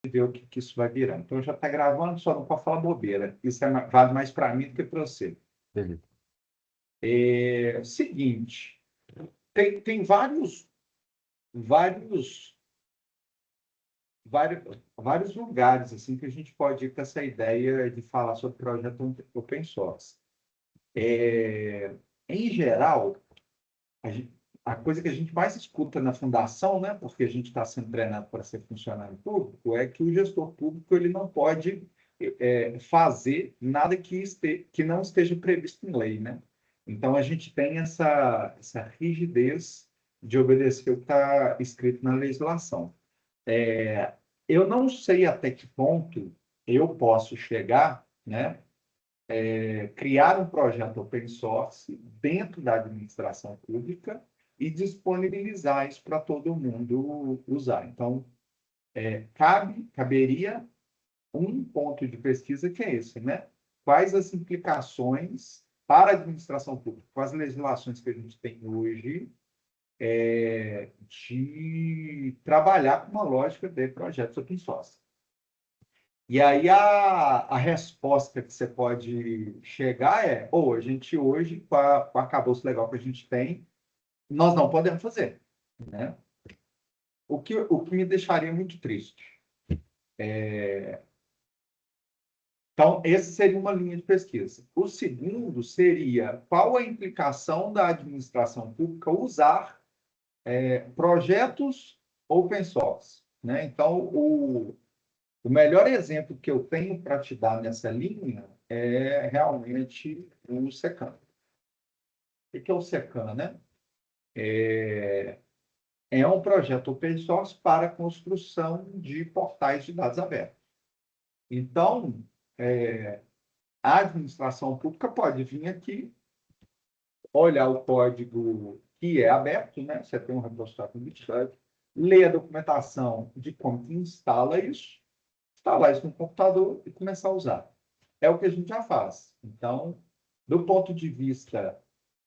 ver o que isso vai virar. Então, já está gravando, só não pode falar bobeira. Isso vale mais para mim do que para você. Beleza. Seguinte, tem vários lugares assim que a gente pode ir com essa ideia de falar sobre projeto open source. Em geral, a coisa que a gente mais escuta na fundação, né, porque a gente está sendo treinado para ser funcionário público, é que o gestor público ele não pode fazer nada que não esteja previsto em lei, né? Então, a gente tem essa rigidez de obedecer o que está escrito na legislação. Eu não sei até que ponto eu posso chegar, né, criar um projeto open source dentro da administração pública e disponibilizar isso para todo mundo usar. Então, caberia um ponto de pesquisa que é esse, né? Quais as implicações para a administração pública, com as legislações que a gente tem hoje, de trabalhar com uma lógica de projetos open source. E aí a resposta que você pode chegar a gente hoje, com o arcabouço legal que a gente tem, nós não podemos fazer, né? O que me deixaria muito triste. Então, essa seria uma linha de pesquisa. O segundo seria qual a implicação da administração pública usar projetos open source, né? Então, o melhor exemplo que eu tenho para te dar nessa linha é realmente o SECAM. O que é o SECAM, né? É um projeto open source para a construção de portais de dados abertos. Então, a administração pública pode vir aqui, olhar o código que é aberto, né? Você tem um repositório no GitHub, ler a documentação de como que instalar isso no computador e começar a usar. É o que a gente já faz. Então, do ponto de vista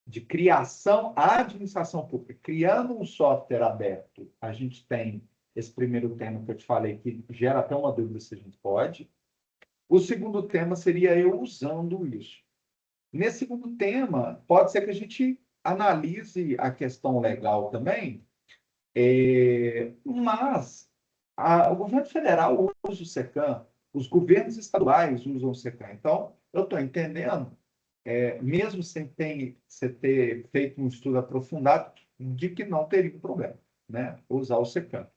de criação, a administração pública, criando um software aberto, a gente tem esse primeiro tema que eu te falei, que gera até uma dúvida se a gente pode. O segundo tema seria eu usando isso. Nesse segundo tema, pode ser que a gente analise a questão legal também, mas o governo federal usa o SECAM, os governos estaduais usam o SECAM. Então, eu estou entendendo, mesmo sem você ter feito um estudo aprofundado, de que não teria um problema, né? Usar o SECAM.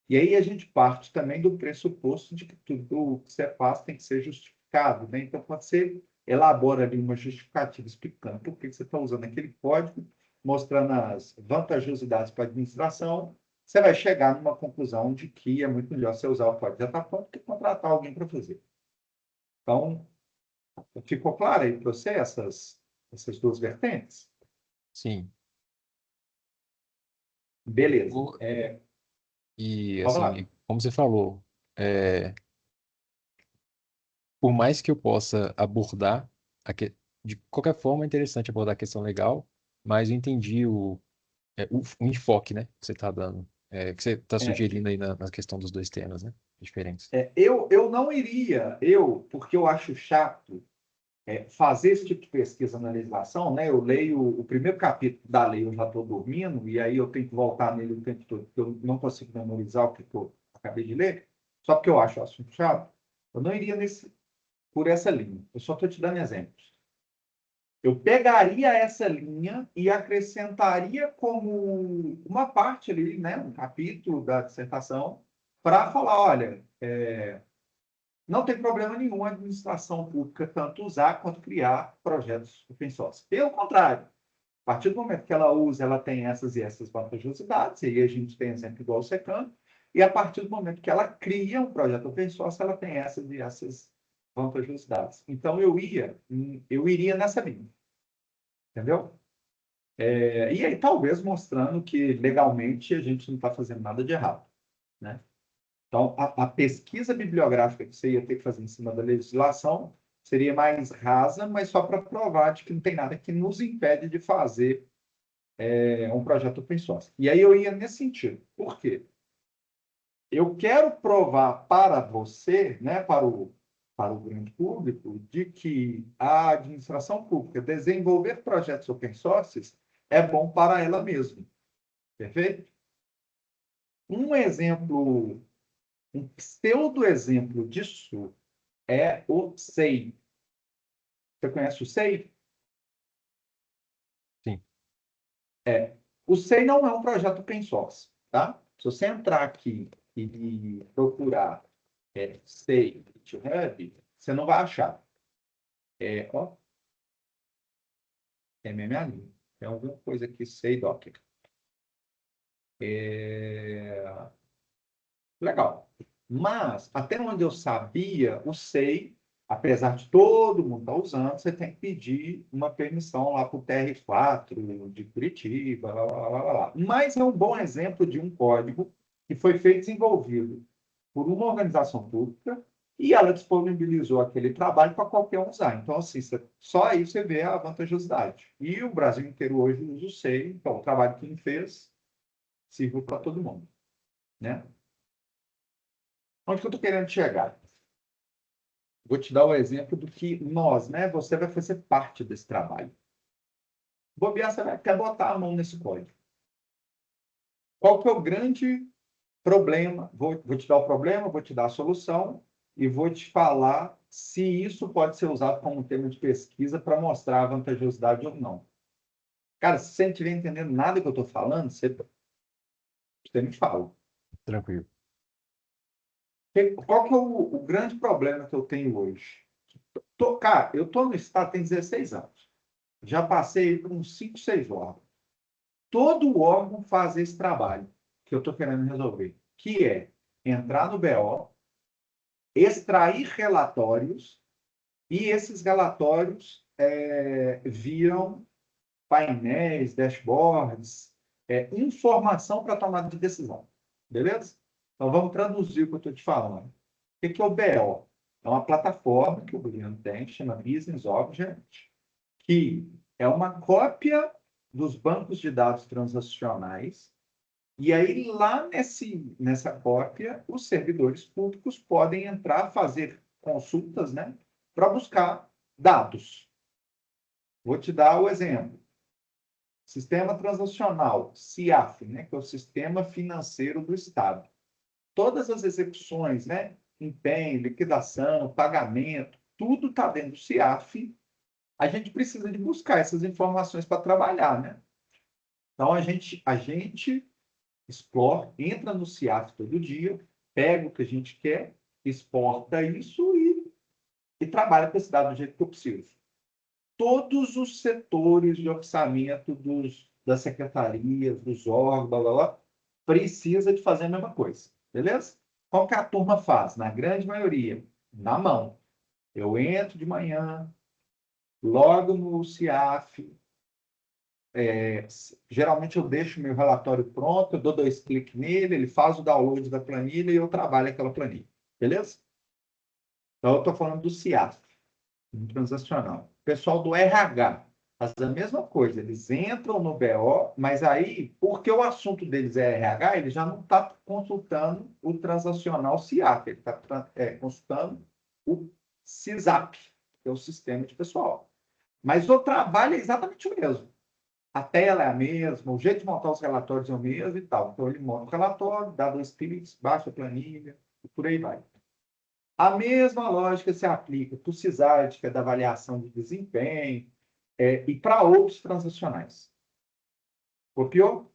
E aí a gente parte também do pressuposto de que tudo que você faz tem que ser justificado, né? Então, quando você elabora ali uma justificativa explicando por que você está usando aquele código, mostrando as vantajosidades para a administração, você vai chegar numa conclusão de que é muito melhor você usar o código já está pronto do que contratar alguém para fazer. Então, ficou claro aí para você essas duas vertentes? Sim. Beleza. E, Vamos lá. assim, como você falou, por mais que eu possa abordar, de qualquer forma é interessante abordar a questão legal, mas eu entendi o enfoque, né, que você está dando, que você está É, sugerindo aí na questão dos dois temas, né, diferentes. eu não iria, porque eu acho chato fazer esse tipo de pesquisa na legislação, né? Eu leio o primeiro capítulo da lei, eu já estou dormindo, e aí eu tenho que voltar nele o tempo todo, porque eu não consigo memorizar o que eu acabei de ler, só porque eu acho o assunto chato. Eu não iria por essa linha. Eu só estou te dando exemplos. Eu pegaria essa linha e acrescentaria como uma parte ali, né, um capítulo da dissertação, para falar, olha, não tem problema nenhum a administração pública tanto usar quanto criar projetos open source. Pelo contrário, a partir do momento que ela usa, ela tem essas e essas vantajosidades, e aí a gente tem exemplo igual o SECAM, e a partir do momento que ela cria um projeto open source, ela tem essas e essas vantajosidades. Então, eu iria nessa linha, entendeu? E aí, talvez mostrando que legalmente a gente não está fazendo nada de errado, né? Então, a pesquisa bibliográfica que você ia ter que fazer em cima da legislação seria mais rasa, mas só para provar de que não tem nada que nos impede de fazer um projeto open source. E aí eu ia nesse sentido. Por quê? eu quero provar para você, né, para o grande público, de que a administração pública desenvolver projetos open source é bom para ela mesma. Perfeito? Um exemplo, um pseudo-exemplo disso é o SEI. Você conhece o SEI? Sim. O SEI não é um projeto open source, tá? Se você entrar aqui e procurar SEI GitHub, você não vai achar. Ó, é minha língua. Tem alguma coisa aqui, SEI Docker. Legal. Mas, até onde eu sabia, o SEI, apesar de todo mundo estar usando, você tem que pedir uma permissão lá para o TR4 de Curitiba, lá, lá, lá, lá, lá. Mas é um bom exemplo de um código que foi feito e desenvolvido por uma organização pública e ela disponibilizou aquele trabalho para qualquer um usar. Então, assim, só aí você vê a vantajosidade. E o Brasil inteiro hoje usa o SEI, então o trabalho que ele fez serviu para todo mundo, né? Onde que eu estou querendo chegar? Vou te dar o exemplo do que nós, né? Você vai fazer parte desse trabalho. Bobear, você vai querer botar a mão nesse código. Qual que é o grande problema? Vou te dar o problema, vou te dar a solução e vou te falar se isso pode ser usado como tema de pesquisa para mostrar a vantajosidade ou não. Cara, se você não estiver entendendo nada que eu estou falando, você me fala. Tranquilo. Qual que é o grande problema que eu tenho hoje? Cara, eu estou no estado tem 16 anos. Já passei por uns 5, 6 órgãos. Todo órgão faz esse trabalho que eu estou querendo resolver, que é entrar no BO, extrair relatórios, e esses relatórios viram painéis, dashboards, informação para tomada de decisão. Beleza? Então, vamos traduzir o que eu estou te falando. O que é o BO? É uma plataforma que o governo tem, que chama Business Object, que é uma cópia dos bancos de dados transacionais. E aí, lá nessa cópia, os servidores públicos podem entrar, fazer consultas, né, para buscar dados. Vou te dar o exemplo. Sistema transacional, SIAF, né, que é o Sistema Financeiro do Estado. Todas as execuções, né, empenho, liquidação, pagamento, tudo está dentro do SIAF. A gente precisa de buscar essas informações para trabalhar, né? Então, a gente explora, entra no CIAF todo dia, pega o que a gente quer, exporta isso e trabalha com esse dado do jeito que eu preciso. Todos os setores de orçamento das secretarias, dos órgãos, blá, blá, blá, precisa de fazer a mesma coisa, beleza? Qual que a turma faz? Na grande maioria, na mão. Eu entro de manhã, logo no CIAF, geralmente eu deixo meu relatório pronto, eu dou 2 cliques nele, ele faz o download da planilha e eu trabalho aquela planilha. Beleza? Então, eu estou falando do CIAF, no transacional. O pessoal do RH faz a mesma coisa. Eles entram no BO, mas aí, porque o assunto deles é RH, ele já não está consultando o transacional CIAF, ele está consultando o CISAP, que é o sistema de pessoal. Mas o trabalho é exatamente o mesmo. A tela é a mesma, o jeito de montar os relatórios é o mesmo e tal. Então, ele monta o relatório, dá 2 cliques, baixa a planilha, e por aí vai. A mesma lógica se aplica para o CISAD, que é da avaliação de desempenho, e para outros transacionais. Copiou?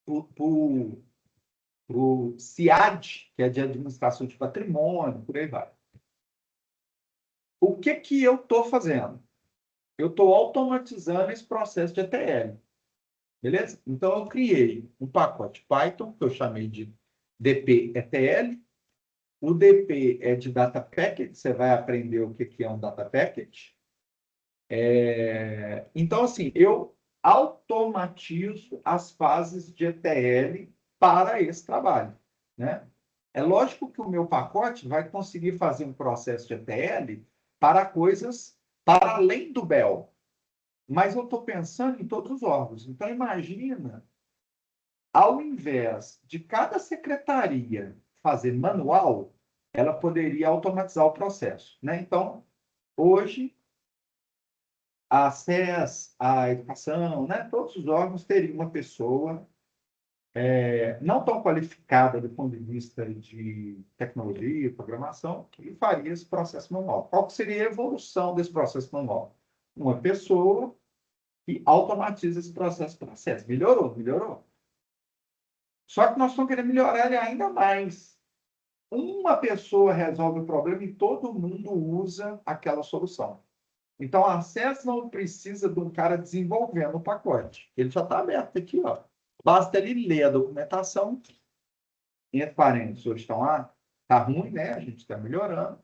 Para o CIAD, que é de administração de patrimônio, por aí vai. O que eu estou fazendo? Eu estou automatizando esse processo de ETL. Beleza? Então, eu criei um pacote Python, que eu chamei de DP-ETL. O DP é de Data Package, você vai aprender o que é um Data Package. Então, assim, eu automatizo as fases de ETL para esse trabalho, né? É lógico que o meu pacote vai conseguir fazer um processo de ETL para coisas para além do BEL, mas eu estou pensando em todos os órgãos. Então, imagina ao invés de cada secretaria fazer manual, ela poderia automatizar o processo, né? Então, hoje, a SES, a educação, né? Todos os órgãos teriam uma pessoa não tão qualificada do ponto de vista de tecnologia, programação, que faria esse processo manual. Qual que seria a evolução desse processo manual? Uma pessoa que automatiza esse processo. Melhorou, melhorou. Só que nós estamos querendo melhorar ele ainda mais. Uma pessoa resolve o problema e todo mundo usa aquela solução. Então, a acesso não precisa de um cara desenvolvendo o pacote. Ele já está aberto aqui, ó. Basta ele ler a documentação. Entre parênteses, hoje estão lá, está ruim, né? A gente está melhorando.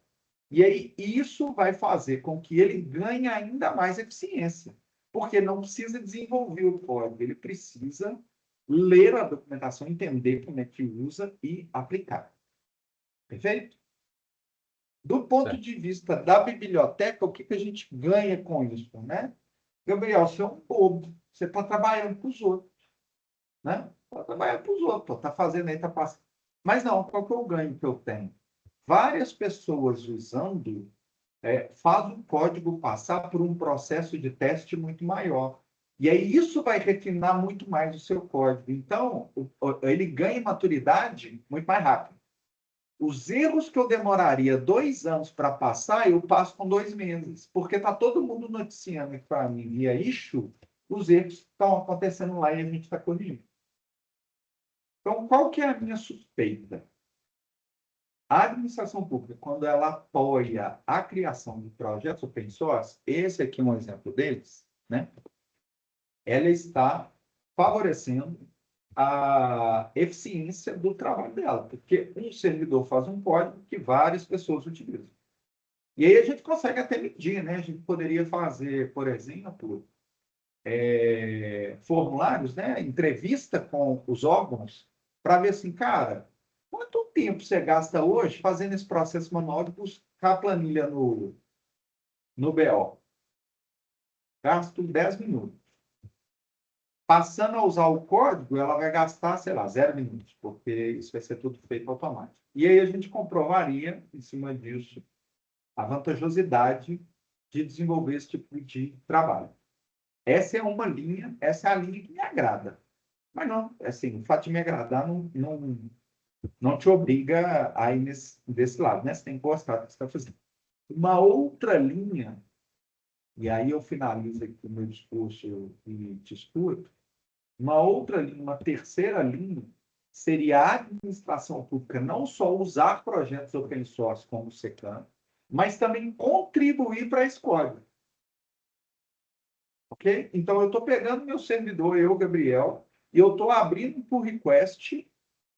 E aí, isso vai fazer com que ele ganhe ainda mais eficiência. Porque não precisa desenvolver o código, ele precisa ler a documentação, entender como é que usa e aplicar. Perfeito? Do ponto Certo. de vista da biblioteca, o que a gente ganha com isso, né? Gabriel, você é um bobo. Você está trabalhando para os outros, né? Está trabalhando para os outros, está fazendo aí, está passando. Mas não, qual que é o ganho que eu tenho? Várias pessoas usando faz o código passar por um processo de teste muito maior. E aí isso vai refinar muito mais o seu código. Então, ele ganha maturidade muito mais rápido. Os erros que eu demoraria 2 anos para passar, eu passo com 2 meses. Porque está todo mundo noticiando para mim via issue os erros que estão acontecendo lá e a gente está corrigindo. Então, qual que é a minha suspeita? A administração pública, quando ela apoia a criação de projetos open source, esse aqui é um exemplo deles, né? Ela está favorecendo a eficiência do trabalho dela, porque um servidor faz um código que várias pessoas utilizam. E aí a gente consegue até medir, né? A gente poderia fazer, por exemplo, formulários, né? Entrevista com os órgãos, para ver assim, cara, quanto tempo você gasta hoje fazendo esse processo manual de buscar a planilha no BO? Gasto 10 minutos. Passando a usar o código, ela vai gastar, sei lá, 0 minutos, porque isso vai ser tudo feito automático. E aí a gente comprovaria, em cima disso, a vantajosidade de desenvolver esse tipo de trabalho. Essa é uma linha, essa é a linha que me agrada. Mas não, assim, o fato de me agradar não te obriga a ir desse lado, né? Você tem que gostar do que você está fazendo. Uma outra linha, e aí eu finalizo aqui o meu discurso e te escuto, uma outra linha, uma terceira linha, seria a administração pública não só usar projetos open source como o Secam, mas também contribuir para esse código. Ok? Então, eu estou pegando meu servidor, eu, Gabriel, e eu estou abrindo um pull request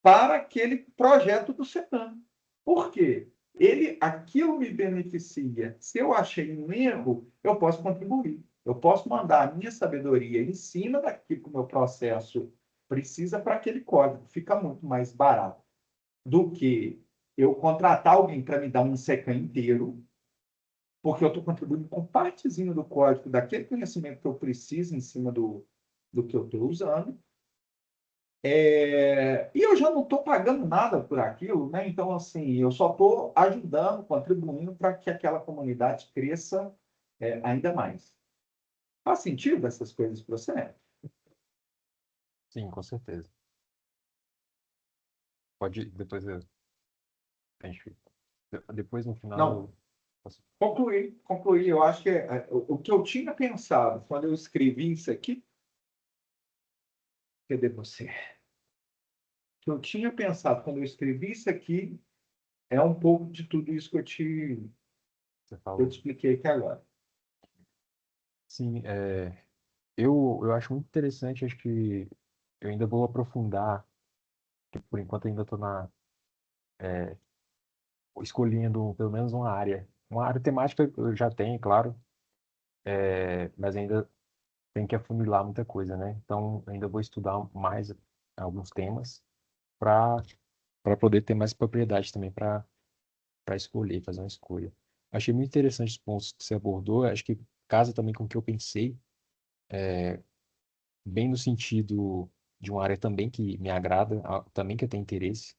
para aquele projeto do Secam. Por quê? Aquilo me beneficia. Se eu achei um erro, eu posso contribuir. Eu posso mandar a minha sabedoria em cima daquilo que o meu processo precisa para aquele código. Fica muito mais barato do que eu contratar alguém para me dar um Secam inteiro, porque eu estou contribuindo com partezinho do código, daquele conhecimento que eu preciso em cima do que eu estou usando. E eu já não estou pagando nada por aquilo, né? Então, assim, eu só estou ajudando, contribuindo para que aquela comunidade cresça ainda mais. Faz sentido essas coisas para você? Sim, com certeza. Pode, depois a gente, depois no final Não, eu posso. concluir. Eu acho que o que eu tinha pensado quando eu escrevi isso aqui, cadê você? O que eu tinha pensado quando eu escrevi isso aqui é um pouco de tudo isso que Você eu falou. te expliquei aqui agora. Sim, eu acho muito interessante, acho que eu ainda vou aprofundar, que por enquanto ainda estou escolhendo pelo menos uma área. Uma área temática eu já tenho, claro, mas ainda tem que afunilar muita coisa, né? Então ainda vou estudar mais alguns temas para poder ter mais propriedade também para escolher, fazer uma escolha. Achei muito interessante os pontos que você abordou, acho que casa também com o que eu pensei, bem no sentido. de uma área também que me agrada, também que eu tenho interesse.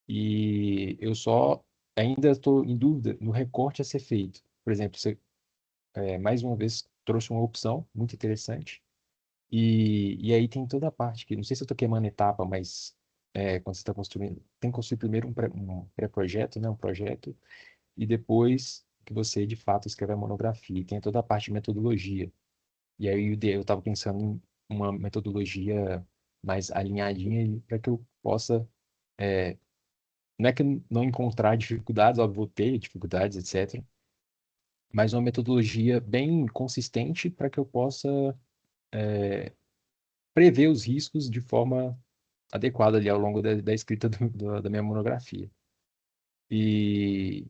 E eu só ainda estou em dúvida no recorte a ser feito. Por exemplo, você, mais uma vez, trouxe uma opção muito interessante. E aí tem toda a parte que, não sei se eu estou queimando etapa, mas quando você está construindo, tem que construir primeiro um pré-projeto, né, um projeto, e depois que você, de fato, escreve a monografia. E tem toda a parte de metodologia. E aí eu estava pensando em uma metodologia mais alinhadinha para que eu possa, não é que eu não encontrar dificuldades, óbvio, vou ter dificuldades, etc., mas uma metodologia bem consistente para que eu possa prever os riscos de forma adequada ali ao longo da escrita da minha monografia. E,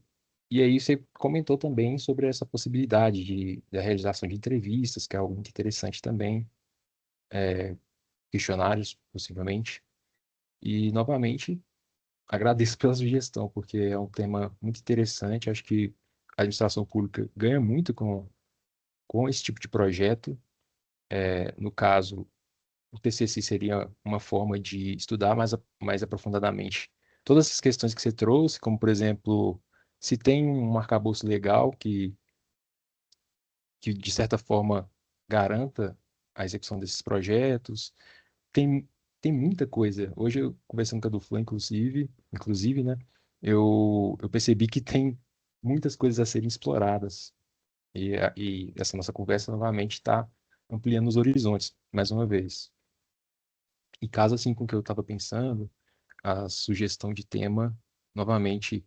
e aí você comentou também sobre essa possibilidade da realização de entrevistas, que é algo muito interessante também, questionários, possivelmente. E, novamente, agradeço pela sugestão, porque é um tema muito interessante. Acho que a administração pública ganha muito com esse tipo de projeto. No caso, o TCC seria uma forma de estudar mais aprofundadamente todas essas questões que você trouxe, como, por exemplo, se tem um arcabouço legal que de certa forma, garanta a execução desses projetos. Tem, tem muita coisa. Hoje, eu conversando com a do Flan, inclusive, né, eu percebi que tem muitas coisas a serem exploradas. E essa nossa conversa, novamente, está ampliando os horizontes, mais uma vez. E caso assim com o que eu estava pensando, a sugestão de tema, novamente,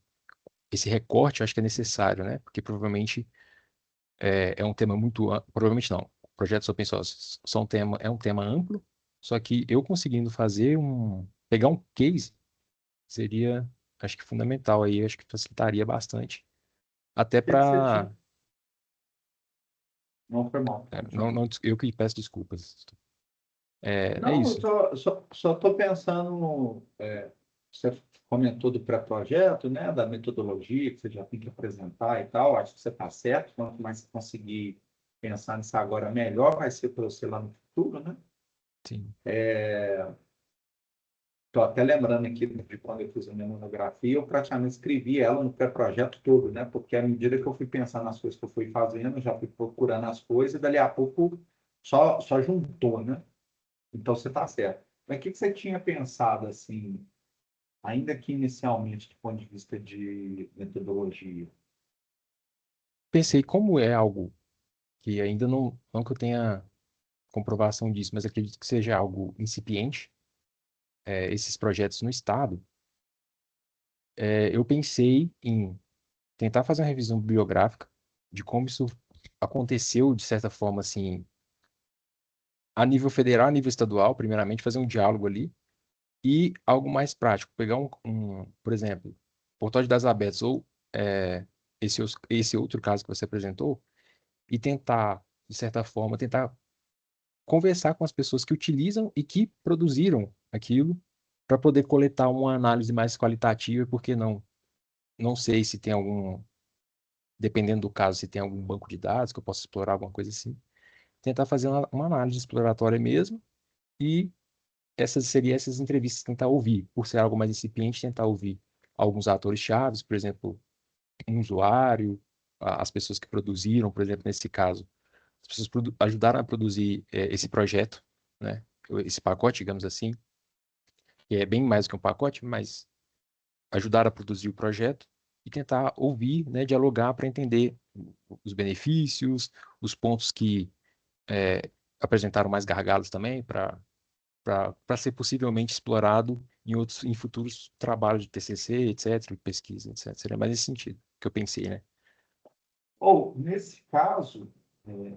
esse recorte eu acho que é necessário, né? Porque provavelmente é um tema muito. Provavelmente não. Projetos open source é um tema amplo, só que eu conseguindo pegar um case seria, acho que fundamental aí, acho que facilitaria bastante. Até O que você tinha? para. Não foi mal, pode Não, falar. não, eu que peço desculpas. É Não, eu isso. só estou pensando, você comentou do pré-projeto, né, da metodologia que você já tem que apresentar e tal, acho que você está certo, quanto mais você conseguir pensar nisso agora, melhor vai ser para você lá no futuro, né? Sim. Estou até lembrando aqui de quando eu fiz a minha monografia, eu praticamente escrevi ela no pré-projeto todo, né? Porque à medida que eu fui pensando nas coisas que eu fui fazendo, eu já fui procurando as coisas, e dali a pouco só juntou, né? Então você está certo. Mas o que você tinha pensado, assim, ainda que inicialmente, do ponto de vista de metodologia? Pensei, como é algo que ainda não que eu tenha comprovação disso, mas acredito que seja algo incipiente, esses projetos no Estado, eu pensei em tentar fazer uma revisão bibliográfica de como isso aconteceu, de certa forma, assim, a nível federal, a nível estadual, primeiramente, fazer um diálogo ali, e algo mais prático, pegar por exemplo, Portal de Dados Abertos ou esse outro caso que você apresentou, e tentar, de certa forma, tentar conversar com as pessoas que utilizam e que produziram aquilo para poder coletar uma análise mais qualitativa, porque não sei se tem dependendo do caso, se tem algum banco de dados que eu possa explorar, alguma coisa assim. Tentar fazer uma análise exploratória mesmo e essas entrevistas, tentar ouvir, por ser algo mais incipiente, tentar ouvir alguns atores chaves, por exemplo, um usuário, as pessoas que produziram, por exemplo, nesse caso, as pessoas ajudaram a produzir esse projeto, né? Esse pacote, digamos assim, que é bem mais do que um pacote, mas ajudar a produzir o projeto e tentar ouvir, né, dialogar para entender os benefícios, os pontos que apresentaram mais gargalos também para ser possivelmente explorado em futuros trabalhos de TCC, etc., pesquisa, etc. Seria mais nesse sentido que eu pensei, né? Ou, nesse caso,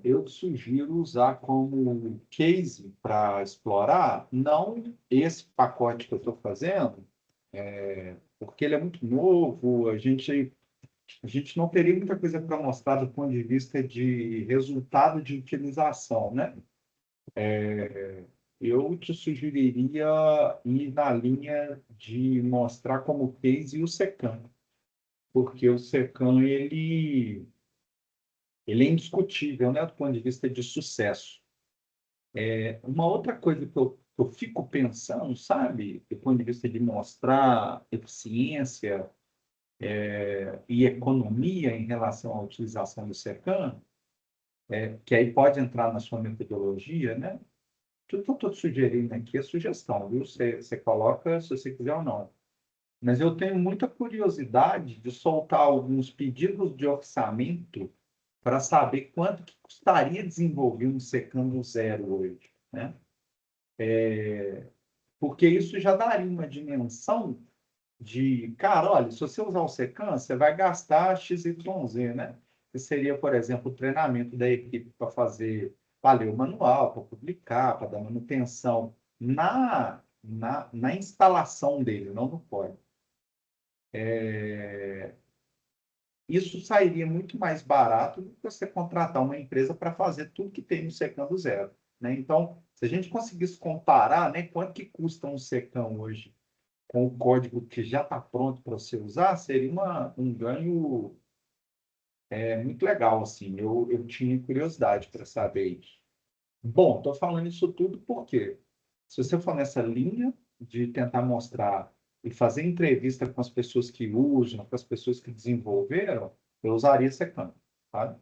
eu sugiro usar como case para explorar, não esse pacote que eu estou fazendo, porque ele é muito novo, a gente não teria muita coisa para mostrar do ponto de vista de resultado de utilização, né? Eu te sugeriria ir na linha de mostrar como case o SECAM, porque o SECAM, ele é indiscutível, né, do ponto de vista de sucesso. Uma outra coisa que eu eu fico pensando, sabe, do ponto de vista de mostrar eficiência e economia em relação à utilização do SECAM, que aí pode entrar na sua metodologia, né? Tudo que eu estou sugerindo aqui é sugestão, viu? Você coloca se você quiser ou não. Mas eu tenho muita curiosidade de soltar alguns pedidos de orçamento para saber quanto que custaria desenvolver um secando zero hoje, né? Porque isso já daria uma dimensão de, cara, olha, se você usar o secam, você vai gastar XYZ, né? Que seria, por exemplo, o treinamento da equipe para fazer, para ler o manual, para publicar, para dar manutenção na instalação dele, não no código. Isso sairia muito mais barato do que você contratar uma empresa para fazer tudo que tem no secando zero, né? Então, se a gente conseguisse comparar, né, quanto que custa um secão hoje com o código que já está pronto para você usar, seria um ganho muito legal, assim. Eu tinha curiosidade para saber isso. Bom, estou falando isso tudo porque, se você for nessa linha de tentar mostrar e fazer entrevista com as pessoas que usam, com as pessoas que desenvolveram, eu usaria Secam, sabe?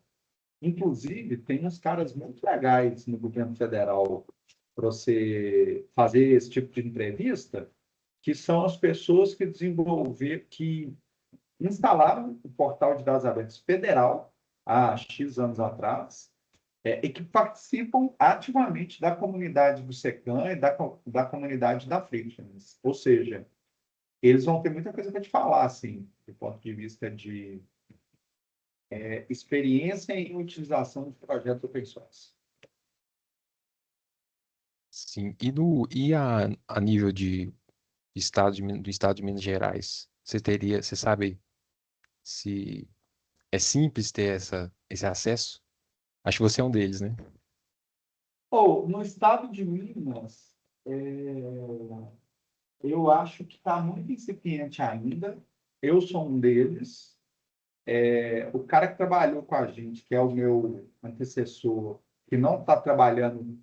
Inclusive, tem uns caras muito legais no governo federal para você fazer esse tipo de entrevista, que são as pessoas que desenvolveram, que instalaram o portal de dados abertos federal há X anos atrás, e que participam ativamente da comunidade do SECAM e da comunidade da Frictions. Ou seja, eles vão ter muita coisa para te falar, assim, do ponto de vista de experiência em utilização de projetos open source. Sim. A nível de do estado de Minas Gerais, você sabe se é simples ter esse acesso? Acho que você é um deles, né? Ou, no estado de Minas, eu acho que está muito incipiente ainda. Eu sou um deles. O cara que trabalhou com a gente, que é o meu antecessor, que não está trabalhando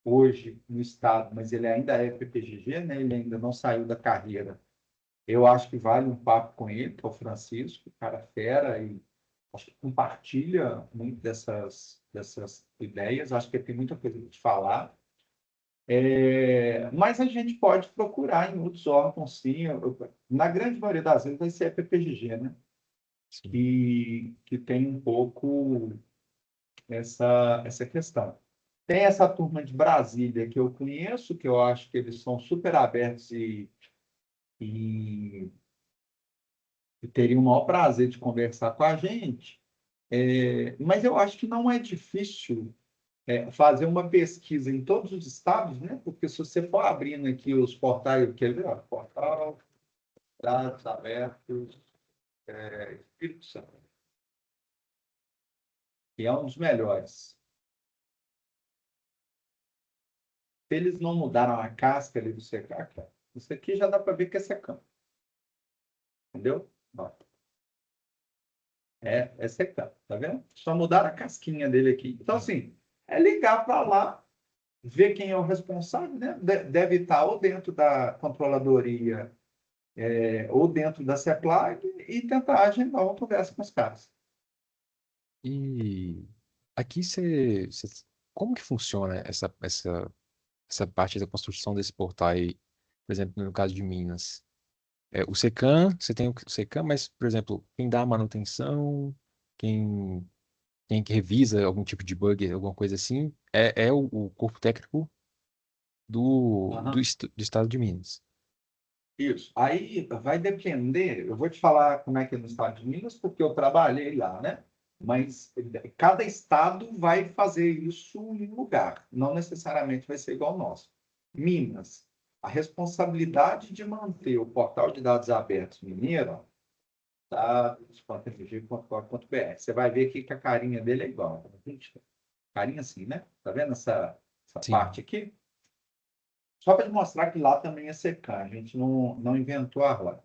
hoje no estado, mas ele ainda é PPGG, né? Ele ainda não saiu da carreira. Eu acho que vale um papo com ele, que é o Francisco, cara fera, e acho que compartilha muito dessas ideias. Acho que ele tem muita coisa para te falar. Mas a gente pode procurar em outros órgãos, sim. Na grande maioria das vezes vai ser a PPGG, né? Sim. Que tem um pouco essa questão. Tem essa turma de Brasília que eu conheço, que eu acho que eles são super abertos e teriam o maior prazer de conversar com a gente. Mas eu acho que não é difícil fazer uma pesquisa em todos os estados, né? Porque se você for abrindo aqui os portais, quer ver? Ó, portal, dados abertos, Espírito Santo, que é um dos melhores. Se eles não mudaram a casca ali do secar, isso aqui já dá para ver que é secão. Entendeu? Ó, é secão, tá vendo? Só mudaram a casquinha dele aqui. Então, assim, é ligar para lá, ver quem é o responsável, né? Deve estar ou dentro da controladoria ou dentro da CEPLAG e tentar agendar uma conversa com os caras. E aqui como que funciona essa parte da construção desse portal aí, por exemplo, no caso de Minas? O SECAM, você tem o SECAM, mas, por exemplo, quem dá a manutenção, quem, quem que revisa algum tipo de bug, alguma coisa assim, é o corpo técnico Aham. do estado de Minas. Isso. Aí vai depender, eu vou te falar como é que é no estado de Minas, porque eu trabalhei lá, né? Mas cada estado vai fazer isso em um lugar, não necessariamente vai ser igual ao nosso. Minas, a responsabilidade de manter o portal de dados abertos mineiro, dados.mg.gov.br. Você vai ver aqui que a carinha dele é igual. Carinha assim, né? Tá vendo essa Sim. parte aqui? Só para mostrar que lá também é secar, a gente não inventou a roda.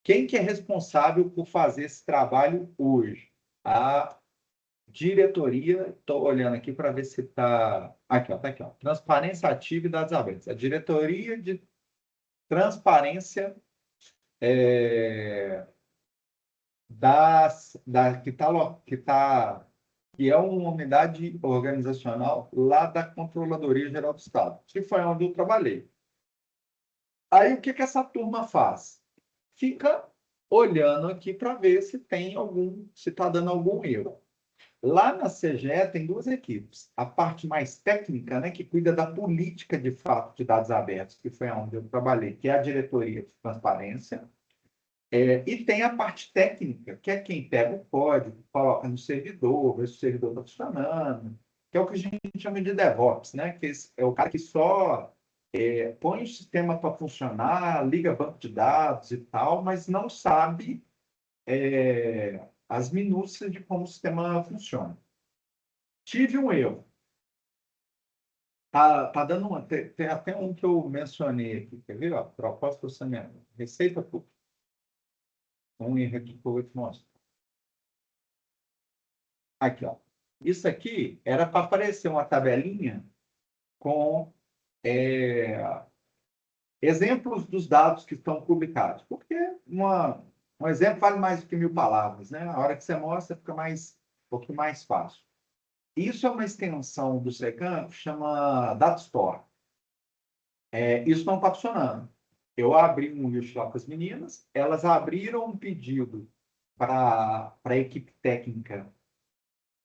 Quem que é responsável por fazer esse trabalho hoje? A diretoria, estou olhando aqui para ver se está. Aqui, ó, tá aqui, ó. Transparência ativa e dados abertos. A diretoria de transparência é, que é uma unidade organizacional lá da Controladoria Geral do Estado, que foi onde eu trabalhei. Aí o que essa turma faz? Fica olhando aqui para ver se tem se está dando algum erro. Lá na CGE tem duas equipes. A parte mais técnica, né, que cuida da política de fato de dados abertos, que foi onde eu trabalhei, que é a diretoria de transparência. E tem a parte técnica, que é quem pega o código, coloca no servidor, vê se o servidor está funcionando, que é o que a gente chama de DevOps, né? Que é o cara que só põe o sistema para funcionar, liga banco de dados e tal, mas não sabe as minúcias de como o sistema funciona. Tive um erro. Tá dando tem até um que eu mencionei aqui, quer ver? Ó, propósito do orçamento. Receita pública. Um erro aqui que eu vou te mostrar. Aqui, ó. Isso aqui era para aparecer uma tabelinha com exemplos dos dados que estão publicados. Porque um exemplo vale mais do que 1000 palavras, né? A hora que você mostra, fica um pouquinho mais fácil. Isso é uma extensão do Secam que chama Data Store. Isso não está funcionando. Eu abri um workshop com as meninas, elas abriram um pedido para a equipe técnica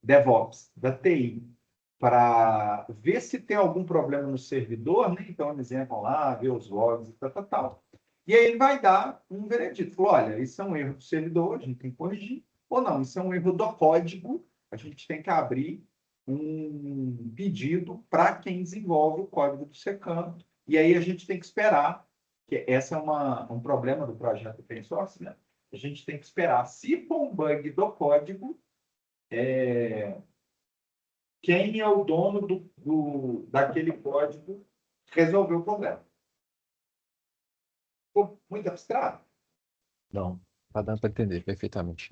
DevOps, da TI, para ver se tem algum problema no servidor, né? Então eles entram lá, ver os logs e tal. E aí ele vai dar um veredito. Falou, olha, isso é um erro do servidor, a gente tem que corrigir. Ou não, isso é um erro do código, a gente tem que abrir um pedido para quem desenvolve o código do Secam. E aí a gente tem que esperar, que esse é um problema do projeto Open Source, né? A gente tem que esperar. Se for um bug do código, quem é o dono daquele código resolver o problema. Ficou muito abstrato? Não, tá dando para entender perfeitamente.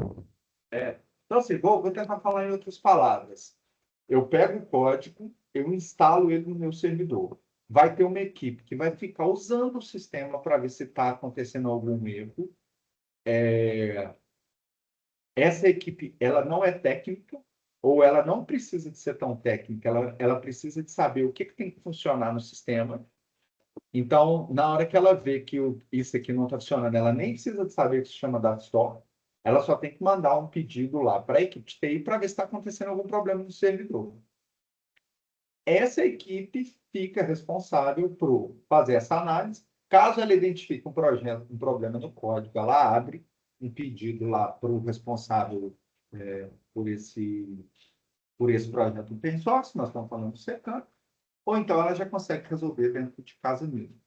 Então, assim, vou tentar falar em outras palavras. Eu pego o código, eu instalo ele no meu servidor. Vai ter uma equipe que vai ficar usando o sistema para ver se está acontecendo algum erro. Essa equipe, ela não é técnica, ou ela não precisa de ser tão técnica, ela precisa de saber o que tem que funcionar no sistema. Então, na hora que ela vê que isso aqui não está funcionando, ela nem precisa de saber o que se chama Data Store, ela só tem que mandar um pedido lá para a equipe de TI para ver se está acontecendo algum problema no servidor. Essa equipe fica responsável por fazer essa análise. Caso ela identifique um problema no código, ela abre um pedido lá para o responsável por esse projeto open source, nós estamos falando do Secam, ou então ela já consegue resolver dentro de casa mesmo.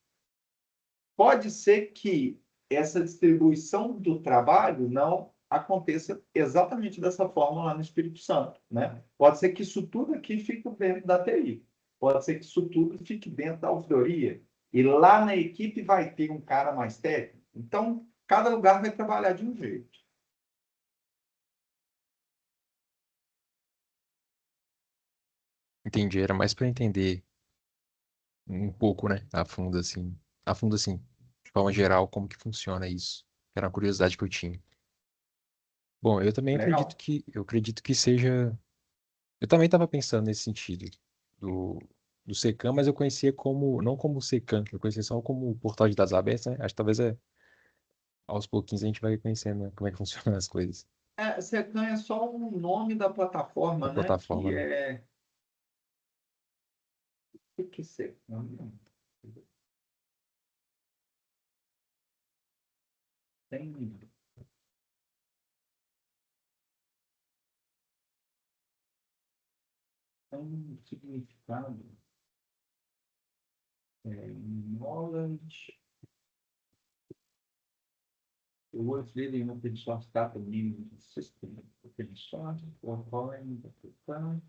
Pode ser que essa distribuição do trabalho não aconteça exatamente dessa forma lá no Espírito Santo, né? Pode ser que isso tudo aqui fique dentro da TI. Pode ser que isso tudo fique dentro da ouvidoria. E lá na equipe vai ter um cara mais técnico. Então, cada lugar vai trabalhar de um jeito. Entendi, era mais para entender um pouco, né, a fundo assim, de forma geral, como que funciona isso. Era uma curiosidade que eu tinha. Bom, Legal? eu acredito que seja, eu também estava pensando nesse sentido do do Secam, mas eu conhecia como, não como Secam, eu conhecia só como o portal de dados abertos, né? Acho que talvez aos pouquinhos a gente vai conhecendo, né, como é que funcionam as coisas, Secam é só um nome da a plataforma, né? plataforma, Que né? é... O que é Secam? Tem um significado. Knowledge was really an open source data management system. Open source for foreign data.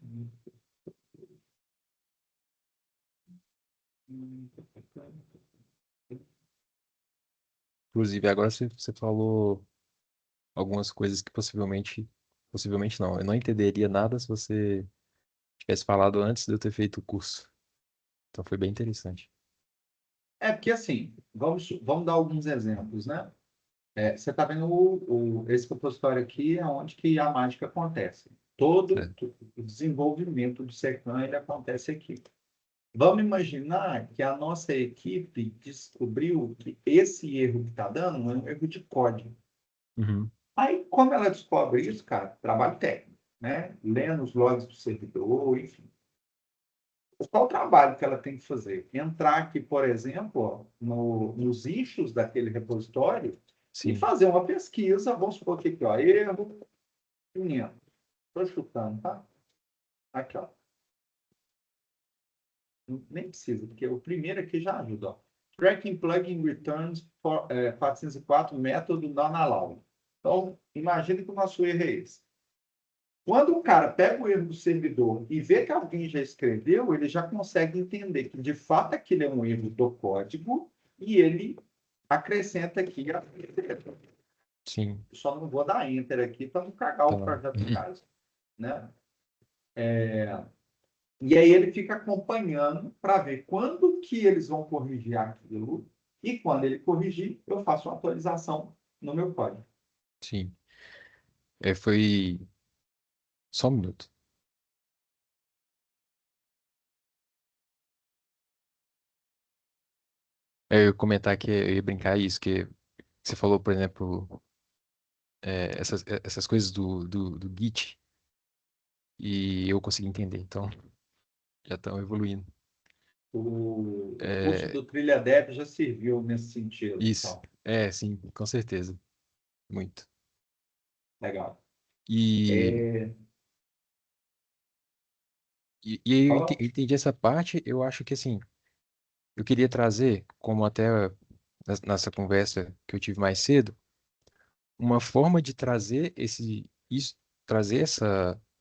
Inclusive, agora você falou algumas coisas que possivelmente Possivelmente não. Eu não entenderia nada se você tivesse falado antes de eu ter feito o curso. Então foi bem interessante. É porque, assim, vamos dar alguns exemplos, né? Você está vendo esse repositório aqui é onde que a mágica acontece. Todo É. o desenvolvimento do SECAM, ele acontece aqui. Vamos imaginar que a nossa equipe descobriu que esse erro que está dando é um erro de código. Uhum. Aí, como ela descobre isso, cara? Trabalho técnico, né? Lendo os logs do servidor, enfim. Qual o trabalho que ela tem que fazer? Entrar aqui, por exemplo, ó, nos issues daquele repositório e Sim. fazer uma pesquisa. Vamos supor que aqui, ó, erro 500. Estou chutando, tá? Aqui, ó. Nem precisa, porque o primeiro aqui já ajuda. Ó. Tracking plugin returns 404 método non-allowed. Então, imagine que o nosso erro é esse. Quando o cara pega o erro do servidor e vê que alguém já escreveu, ele já consegue entender que, de fato, aquilo é um erro do código e ele acrescenta aqui a... Sim. Só não vou dar enter aqui para não cagar Tá o lá. projeto do caso, né? E aí ele fica acompanhando para ver quando que eles vão corrigir aquilo e quando ele corrigir, eu faço uma atualização no meu código. Sim. Foi. Só um minuto. Eu ia comentar que eu ia brincar isso, que você falou, por exemplo, essas coisas do Git, e eu consegui entender, então já estão evoluindo. O curso É, do Trilha Dev já serviu nesse sentido. isso. Então, Sim, com certeza. Muito. legal. E, É, e aí fala. eu entendi essa parte, eu acho que assim, eu queria trazer, como até nessa conversa que eu tive mais cedo, uma forma de trazer trazer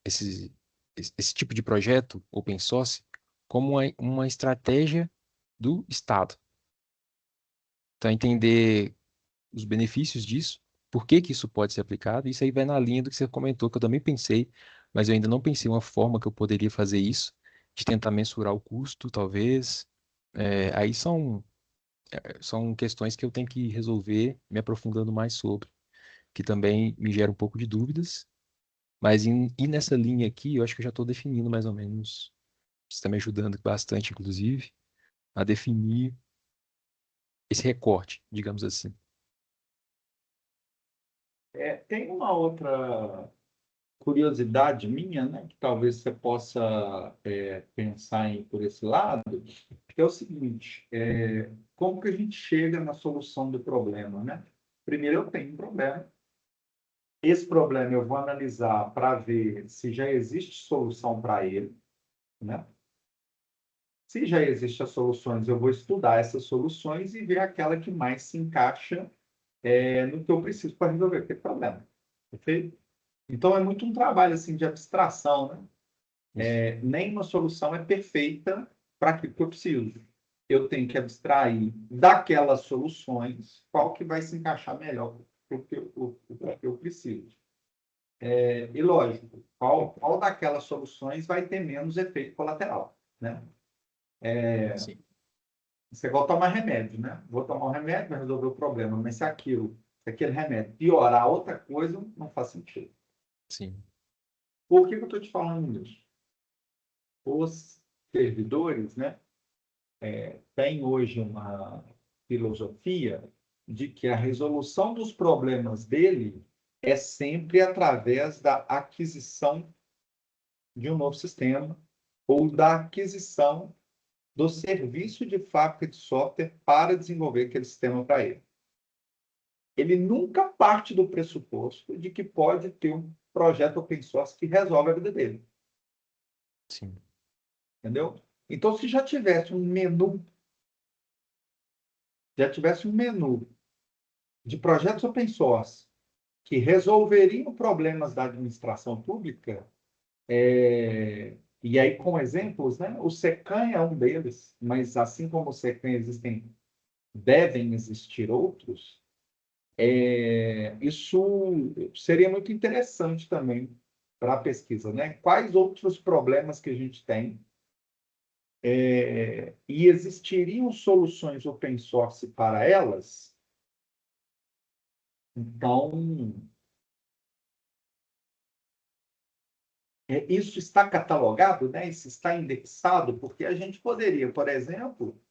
esse tipo de projeto open source como uma estratégia do Estado. Então, entender os benefícios disso, por que que isso pode ser aplicado, isso aí vai na linha do que você comentou, que eu também pensei, mas eu ainda não pensei uma forma que eu poderia fazer isso, de tentar mensurar o custo, talvez. Aí são questões que eu tenho que resolver me aprofundando mais sobre, que também me gera um pouco de dúvidas, mas e nessa linha aqui, eu acho que eu já estou definindo mais ou menos, você está me ajudando bastante, inclusive, a definir esse recorte, digamos assim. Tem uma outra curiosidade minha, né, que talvez você possa pensar por esse lado, que é o seguinte: como que a gente chega na solução do problema, né? Primeiro eu tenho um problema. Esse problema eu vou analisar para ver se já existe solução para ele, né? Se já existem as soluções, eu vou estudar essas soluções e ver aquela que mais se encaixa no que eu preciso para resolver aquele problema. Perfeito? Então, é muito um trabalho assim, de abstração, né? Isso. Nenhuma solução é perfeita para aquilo que eu preciso. Eu tenho que abstrair daquelas soluções qual que vai se encaixar melhor para o que eu preciso. E lógico, qual daquelas soluções vai ter menos efeito colateral, né? Sim, Isso é igual tomar remédio, né? Vou tomar um remédio, vai resolver o problema, mas se aquele remédio piorar outra coisa, não faz sentido. sim, Por que eu estou te falando isso? Os servidores, né, têm hoje uma filosofia de que a resolução dos problemas dele é sempre através da aquisição de um novo sistema ou da aquisição do serviço de fábrica de software para desenvolver aquele sistema para ele. Ele nunca parte do pressuposto de que pode ter um projeto open source que resolve a vida dele, sim, entendeu? Então, se já tivesse um menu de projetos open source que resolveriam problemas da administração pública, e aí com exemplos, né? O SECAM é um deles, mas assim como o SECAM devem existir outros. Isso seria muito interessante também para a pesquisa, né? Quais outros problemas que a gente tem? E existiriam soluções open source para elas? Então, isso está catalogado, né? Isso está indexado, porque a gente poderia, por exemplo,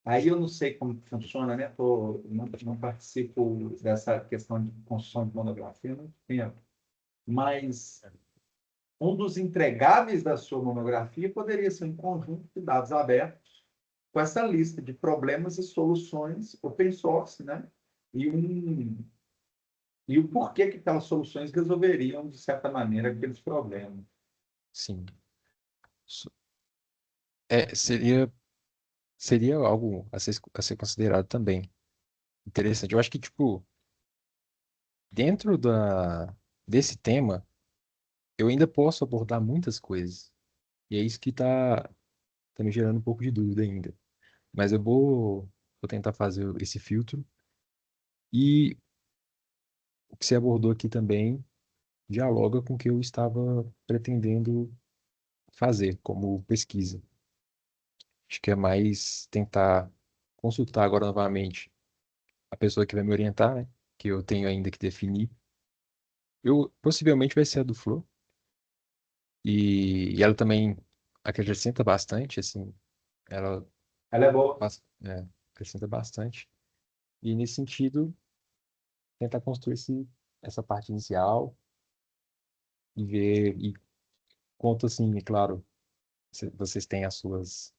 aí eu não sei como funciona, né? Não participo dessa questão de construção de monografia há muito tempo, mas um dos entregáveis da sua monografia poderia ser um conjunto de dados abertos com essa lista de problemas e soluções open source, né? E, e o porquê que aquelas soluções resolveriam, de certa maneira, aqueles problemas. Sim. Isso- seria algo a ser considerado também. Interessante. Eu acho que, tipo, dentro desse tema, eu ainda posso abordar muitas coisas. E é isso que tá me gerando um pouco de dúvida ainda. Mas eu vou tentar fazer esse filtro. E o que você abordou aqui também dialoga com o que eu estava pretendendo fazer como pesquisa. Acho que é mais tentar consultar agora novamente a pessoa que vai me orientar, né? Que eu tenho ainda que definir. Eu possivelmente vai ser a do Flo. E ela também acrescenta bastante, assim, ela Ela é boa. acrescenta bastante. E nesse sentido, tentar construir essa parte inicial e ver, e conta assim, é claro, vocês têm as suas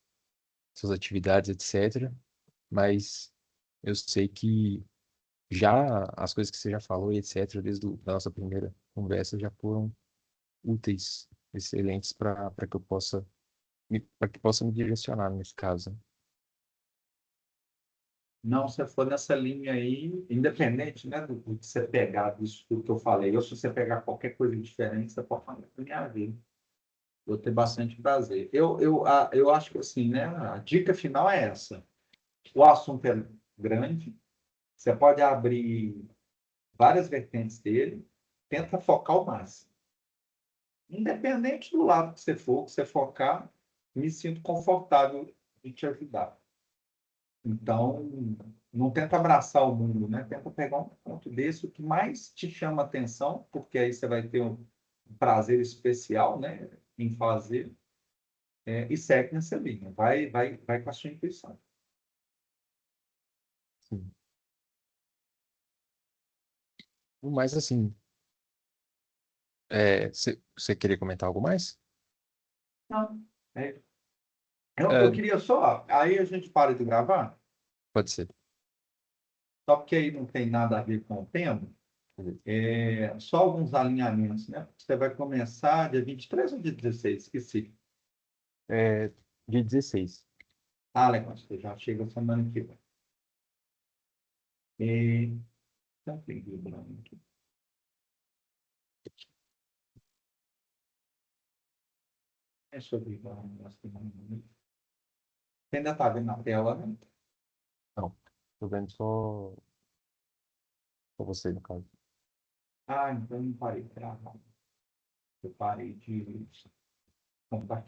atividades, etc. Mas eu sei que já as coisas que você já falou, e etc., a nossa primeira conversa já foram úteis, excelentes para que eu possa para que possa me direcionar nesse caso. Não, se for nessa linha aí, independente, né, do que você pegar disso tudo que eu falei, ou se você pegar qualquer coisa diferente, você pode falar para minha vida. Vou ter bastante prazer. Eu acho que assim, né, a dica final é essa. O assunto é grande, você pode abrir várias vertentes dele, tenta focar o máximo. Independente do lado que você focar, me sinto confortável de te ajudar. Então, não tenta abraçar o mundo, né? Tenta pegar um ponto desse, o que mais te chama atenção, porque aí você vai ter um prazer especial, né, em fazer, e segue nessa linha. Vai com a sua intuição. Sim. Mas assim, você queria comentar algo mais? Não. É, eu É, queria só, aí a gente para de gravar, pode ser. só porque aí não tem nada a ver com o tema, só alguns alinhamentos, né? Você vai começar dia 23 ou dia 16? Esqueci. É, dia 16. Ah, legal, você já chega semana que vem. E, então, tem que lembrar aqui. É sobre você ainda está vendo na tela, né? Não, tô vendo só você, no caso. Ah, então eu não parei de gravar. Eu parei de compartilhar.